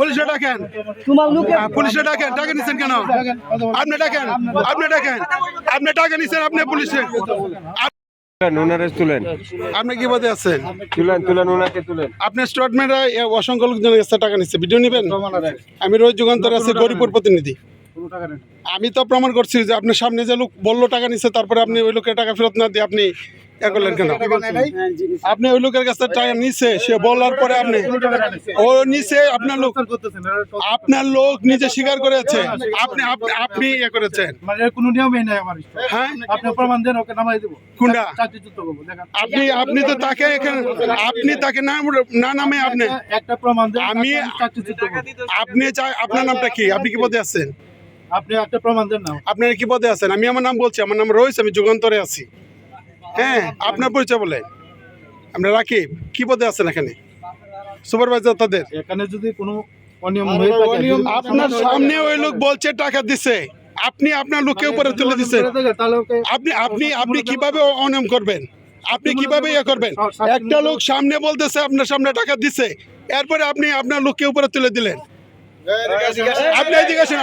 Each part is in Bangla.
পুলিশে ডাকেন পুলিশে ডাকেন টাকা নিচ্ছেন কেন? আপনি ডাকেন আপনি টাকা নিচ্ছেন আপনি পুলিশে তুলেন আপনি কি বলতে আছেন? তুলেন ওনাকে তুলেন। আপনি স্টেটমেন্ট অসংখ্য লোকজনের কাছে টাকা নিচ্ছে, ভিডিও নেবেন? আমি রোজ যুগান্তর আছে গরিপুর প্রতিনিধি, আমি তো প্রমাণ করছি যে আপনার সামনে যে লোক বললো টাকা নিচ্ছে, তারপরে আপনি ওই লোকের টাকা ফেরত না দিয়ে আপনি করলেন কেন? আপনি ওই লোকের কাছে টাকা নিচ্ছে, সে বলার পরে আপনি ও নিচে আপনার লোক নিজে স্বীকার করেছে, আপনি আপনি ইয়ে করেছেন। কোনো নিয়মই নাই আমার। হ্যাঁ, আপনি প্রমাণ দেন, ওকে নামাই দেব। কোনটা? চাকরিচ্যুত করব। দেখেন আপনি তো তাকে এখানে আপনি তাকে না নামে আপনি একটা প্রমাণ দেন, আমি চাকরিচ্যুত করব। আপনি চাই, আপনার নামটা কি? আপনি কি পদে আছেন? আপনি একটা প্রমাণ দেন না। আপনার কি পদে আছেন? আমি আমার নাম বলছি, আমার নাম রয়েছে, আমি যুগান্তরে আছি। হ্যাঁ, আপনার পরিচয় বলে আমরা রাকিব। কি পদে আছেন এখানে? সুপারভাইজার তাদের। এখানে যদি কোনো অনিয়ম হয়ে থাকে, আপনার সামনে ওই লোক বলছে টাকা দিছে, আপনি আপনার লোককে উপরে তুলে দিচ্ছেন। আপনি কিভাবে অনিয়ম করবেন? আপনি কিভাবে ইয়ে করবেন? একটা লোক সামনে বলতেছে আপনার সামনে টাকা দিছে, এরপরে আপনি আপনার লোককে উপরে তুলে দিলেন। আপনি এদিকে আসেন,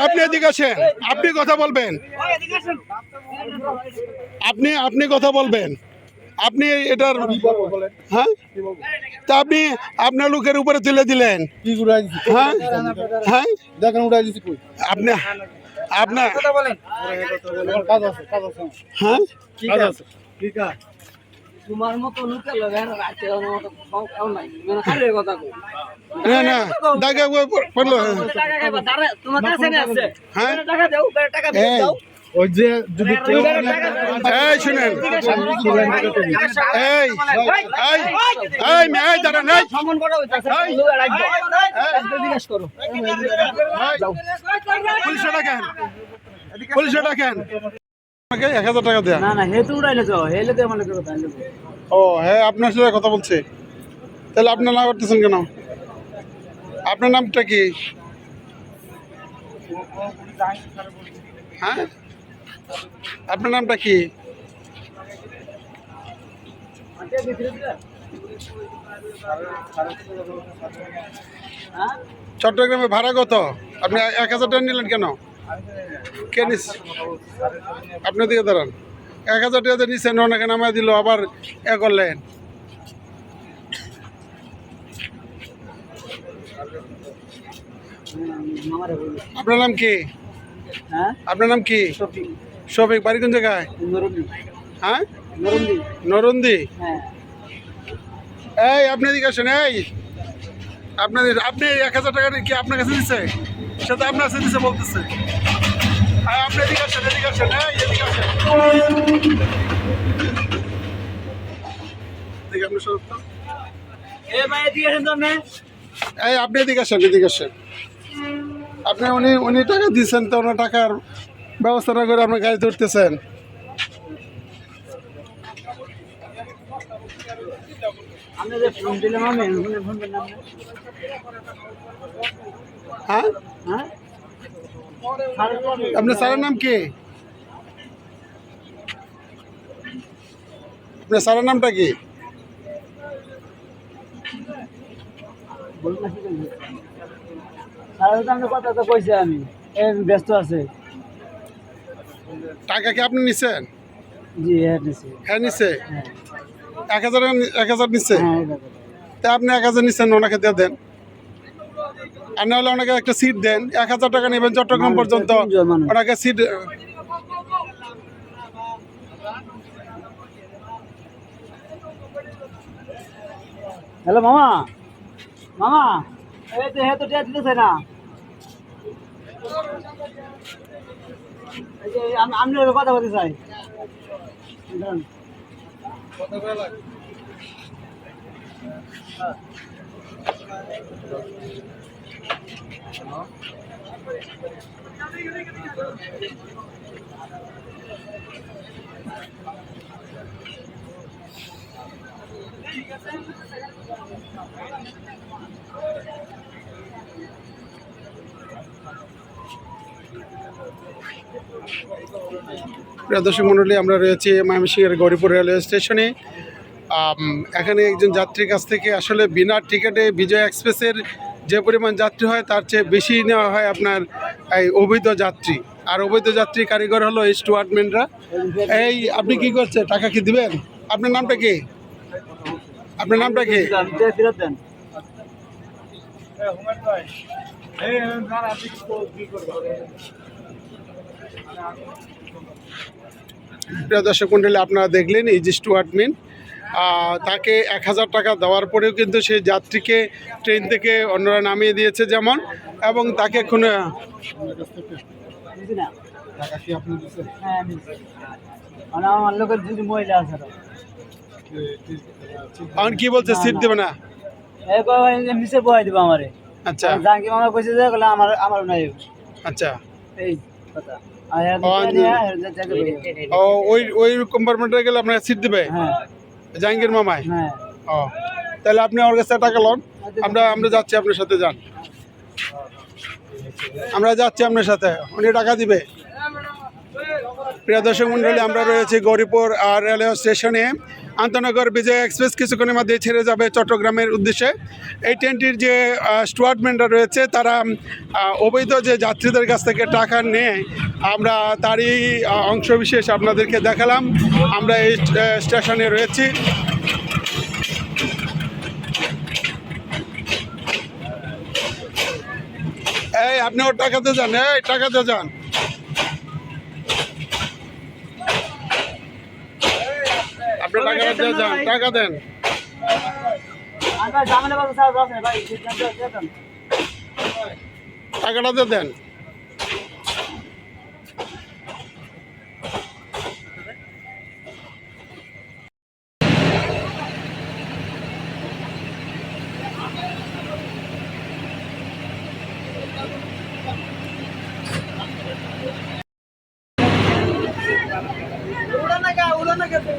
আপনি কথা বলবেন, আপনি কথা বলবেন, আপনি এটার হ্যাঁ, তা আপনি আপনার লোকের উপরে তুলে দিলেন। হ্যাঁ হ্যাঁ, দেখেন উড়াই দিছি কই। আপনি আপনার কাজ আছে হ্যাঁ, কাজ আছে। ঠিক আছে, তোমার মতো লোকের লগে রাতে মতো কেউ নাই, মানে খালি কথা কই না দাগা পড়লো। টাকা খাইবা দাঁড়া, তোমার কাছে আছে হ্যাঁ, টাকা দাও, টাকা দাও। ওই যে যদি কেউ এই শুনেন, এই এই দাঁড়ান, এই সমন বড় হইতাছে, জিজ্ঞেস করো। পুলিশে ডাকেন আমাকে 1000 টাকা দেয়া। না হেতু উড়াইলে যাও, হেলে দে মানে কথা আইলো। ও হ্যাঁ, আপনার সাথে কথা বলছে। তাহলে আপনার না করতেছেন কেন? আপনার নামটা কি? হ্যাঁ, আপনার নামটা কি? চট্টগ্রামে ভাড়া কত? আপনি 1000 টাকা নিলেন কেন? কে নিস? আপনি দিকে দাঁড়ান। 1000 টাকা নিচ্ছেন, ওনাকে নামায় দিল, আবার করলেন। আপনার নাম কি? হ্যাঁ, আপনার নাম কি? শফিক। বাড়ি কোন জায়গায়? নরুন্দি। হ্যাঁ, নরুন্দি। নরুন্দি। হ্যাঁ, এই আপনি এদিকে আসেন। এই আপনি 1000 টাকা কি আপনার কাছে দিচ্ছে? সেটা আপনার কাছে দিচ্ছে বলতেছে। আপনি এদিকে আসেন, এই এদিকে আসেন। এদিকে আপনি সরব তো। এ ভাই এদিকে আসেন তো আপনি। এই আপনি এদিকে আসেন। আপনি উনি টাকা দিচ্ছেন, তো ওনার টাকার ব্যবস্থা না করে আপনার গাড়ি ধরতেছেন। আমি যে ফোন দিলাম, আমি ফোন দিলাম। হ্যাঁ, হ্যাঁ, আপনার স্যারের নাম কি? আপনার স্যারের নামটা কি? কথা তো কইছি আমি, ব্যস্ত আছে। টাকা কি আপনি নিচ্ছেন? জি হ্যাঁ নিছি। হ্যাঁ নিচ্ছে। 1000 নিচ্ছে। হ্যাঁ, তা আপনি 1000 নিচ্ছেন, ওনাকে দিয়ে দেন। আর না হলে ওনাকে একটা সিট দেন। 1000 টাকা নেবেন চট্টগ্রাম পর্যন্ত, ওনাকে সিট। হ্যালো মামা এই তো হ্যাঁ তো টিয়া দিতেছে না। এই যে আমি কথা বলতে চাই। প্রিয় দর্শক মণ্ডলী, আমরা রয়েছি ময়মনসিংহের গৌরীপুর রেলওয়ে স্টেশনে। এখানে একজন যাত্রীর কাছ থেকে আসলে বিনা টিকিটে বিজয় এক্সপ্রেসের যে পরিমাণ যাত্রী হয় তার চেয়ে বেশি নেওয়া হয় আপনার এই অবৈধ যাত্রী। আর অবৈধ যাত্রী কারিগর হলো এই স্টুয়ার্ডম্যানরা। এই আপনি কি করছেন, টাকা কি দিবেন? আপনার নামটা কি? আপনার নামটা কি? ফেরত দেন। প্রিয় দর্শক মণ্ডলী, আপনারা দেখলেন এই যে স্টুয়ার্ডম্যান, তাকে 1000 টাকা দেওয়ার পরেও কিন্তু সেই যাত্রীকে ট্রেন থেকে অন্যরা নামিয়ে দিয়েছে যেমন, এবং তাকে কোনো বুঝি না। টাকা কি আপনি দিচ্ছেন? হ্যাঁ আমি দিছি। মানে আমার লোকের যদি মহিলা আছে আরো। এখন কি বলছে, সিট দেবে না? এই কয় নিচে বহাই দিব আমারে। আচ্ছা জাঙ্গি মামা কইছে যে বলে আমার নাই। আচ্ছা। এই কথা। আর এর ও ওই কম্পার্টমেন্টে গেলে আপনার সিট দেবে হ্যাঁ জাহাঙ্গীর মামায়? হ্যাঁ। ও তাহলে আপনি আমার কাছে টাকা লন, আমরা যাচ্ছি আপনার সাথে, যান, আমরা যাচ্ছি আপনার সাথে, উনি টাকা দিবে। প্রিয় দর্শক মণ্ডলী, আমরা রয়েছি গৌরীপুর রেলওয়ে স্টেশনে। আন্তনগর বিজয় এক্সপ্রেস কিছুক্ষণের মধ্যে ছেড়ে যাবে চট্টগ্রামের উদ্দেশ্যে। এই ট্রেনটির যে স্টুয়ার্ডম্যানরা রয়েছে তারা অবৈধ যে যাত্রীদের কাছ থেকে টাকা নেয়, আমরা তারই অংশবিশেষ আপনাদেরকে দেখালাম। আমরা এই স্টেশনে রয়েছি। এই আপনি ওর টাকাতে যান, এই টাকাতে যান। আপনি টাকাতে যান, টাকা দেন। আঙ্কা জামালে বাবু স্যার আছে ভাই, দেন। টাকাটা তো দেন। উড়ান না গেছে।